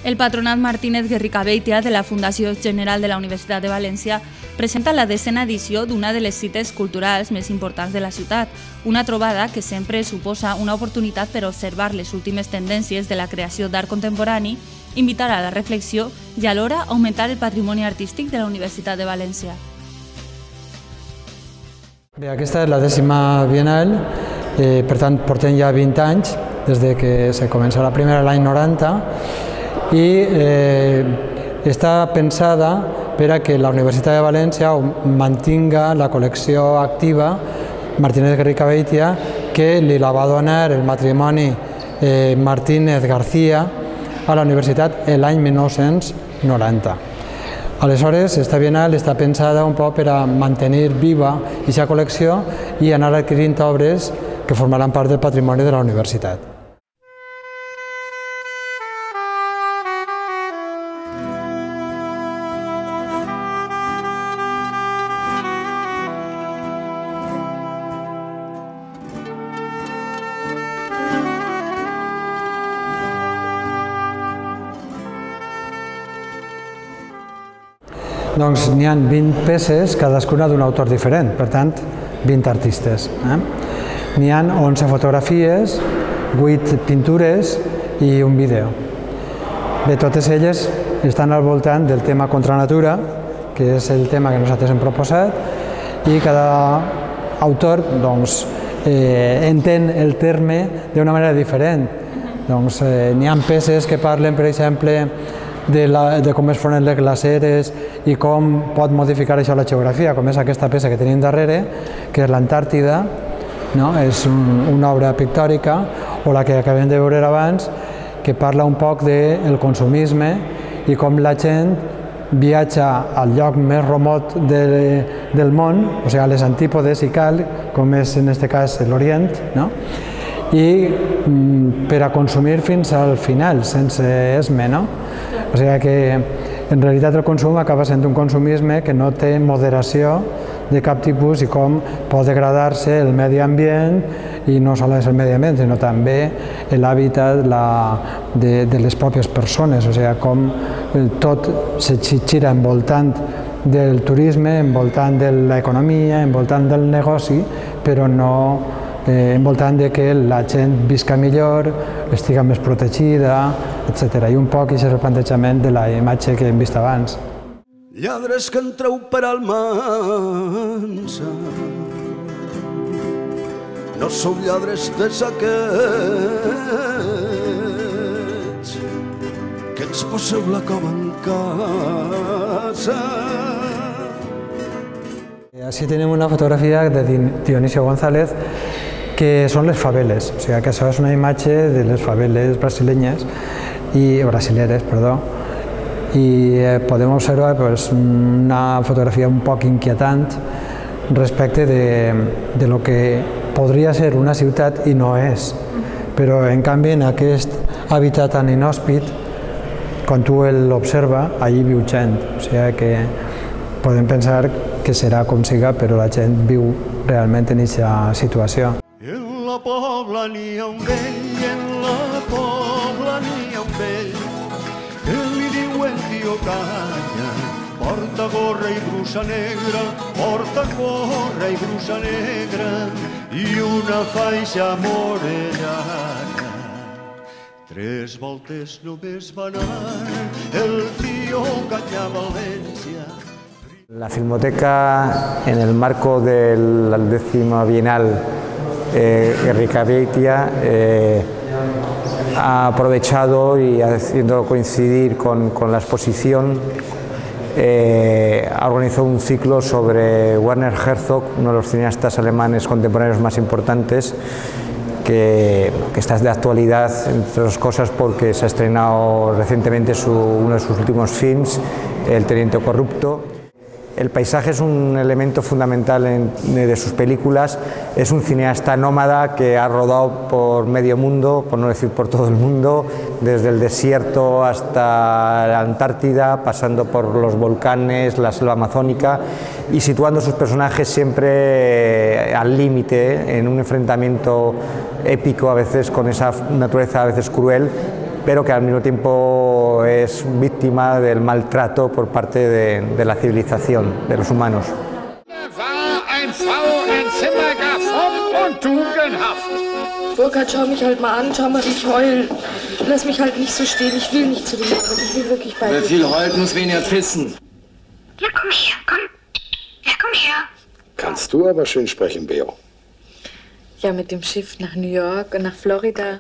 El Patronat Martínez Guerricabeitia de la Fundació General de la Universitat de València presenta la 10a edició d'una de les cites culturals més importants de la ciutat, una trobada que sempre suposa una oportunitat per observar les últimes tendències de la creació d'art contemporani, invitar a la reflexió i alhora augmentar el patrimoni artístic de la Universitat de València. Bé, aquesta és la 10a Bienal, per tant portem ja 20 anys des que se comença la primera l'any 90 i està pensada per a que la Universitat de València mantinga la col·lecció activa Martínez Guerricabeitia que li la va donar el matrimoni Martínez García a la universitat l'any 1990. Aleshores, esta Bienal està pensada un poc per a mantenir viva aquesta col·lecció i anar adquirint obres que formaran part del patrimoni de la universitat. Doncs n'hi ha 20 peces, cadascuna d'un autor diferent, per tant, 20 artistes. N'hi ha 11 fotografies, 8 pintures i un vídeo. Bé, totes elles estan al voltant del tema contra natura, que és el tema que nosaltres hem proposat, i cada autor entén el terme d'una manera diferent. N'hi ha peces que parlen, per exemple, de com es formen les glaceres i com pot modificar això la geografia, com és aquesta peça que tenim darrere, que és l'Antàrtida, és una obra pictòrica, o la que acabem de veure abans, que parla un poc del consumisme i com la gent viatja al lloc més remot del món, o sigui, a les antípodes i cal, com és en aquest cas l'Orient, i per a consumir fins al final, sense esme, o sigui que en realitat el consum acaba sent un consumisme que no té moderació de cap tipus i com pot degradar-se el medi ambient i no només el medi ambient, sinó també l'hàbitat de les pròpies persones, o sigui com tot se gira envoltant del turisme, envoltant de l'economia, envoltant del negoci, però no envoltant que la gent visca millor, estiga més protegida, etc. I un poc aquest és el plantejament de la imatge que hem vist abans. Lladres que entreu per Almansa, no sou lladres de saqueig, que ens poseu la cova en casa. Així tenim una fotografia de Dionisio González, que són les faveles, o sigui que això és una imatge de les faveles brasileres, i podem observar una fotografia un poc inquietant respecte de lo que podria ser una ciutat i no és, però en canvi en aquest hàbitat tan inhòspit, quan tu l'observa, allí viu gent, o sigui que podem pensar que serà com siga, però la gent viu realment en aquesta situació. En la Pobla n'hi ha un vell, en la Pobla n'hi ha un vell, que li diuen tio Canya, porta gorra i brusa negra, porta gorra i brusa negra, i una faixa morellana. 3 voltes només va anar el tio Canya a València. La Filmoteca, en el marco de la 10ª Bienal Guerricabeitia, ha aprovechado y haciendo coincidir con la exposición, ha organizado un ciclo sobre Werner Herzog, uno de los cineastas alemanes contemporáneos más importantes, que está de actualidad, entre otras cosas, porque se ha estrenado recientemente uno de sus últimos films, El Teniente Corrupto. El paisaje es un elemento fundamental de sus películas. Es un cineasta nómada que ha rodado por medio mundo, por no decir por todo el mundo, desde el desierto hasta la Antártida, pasando por los volcanes, la selva amazónica, y situando sus personajes siempre al límite, en un enfrentamiento épico a veces con esa naturaleza a veces cruel, pero que al mismo tiempo es víctima del maltrato por parte de la civilización, de los humanos. Burkhard, schau mich halt mal an, schau mal, wie ich heul. Lass mich halt nicht so stehen, ich will nicht zu dir, ich will wirklich bei dir. Wer viel heult, muss weniger pissen. Ja, komm her, komm. Ja, komm her. Kannst du aber schön sprechen, Beo. Ja, mit dem Schiff nach New York und nach Florida.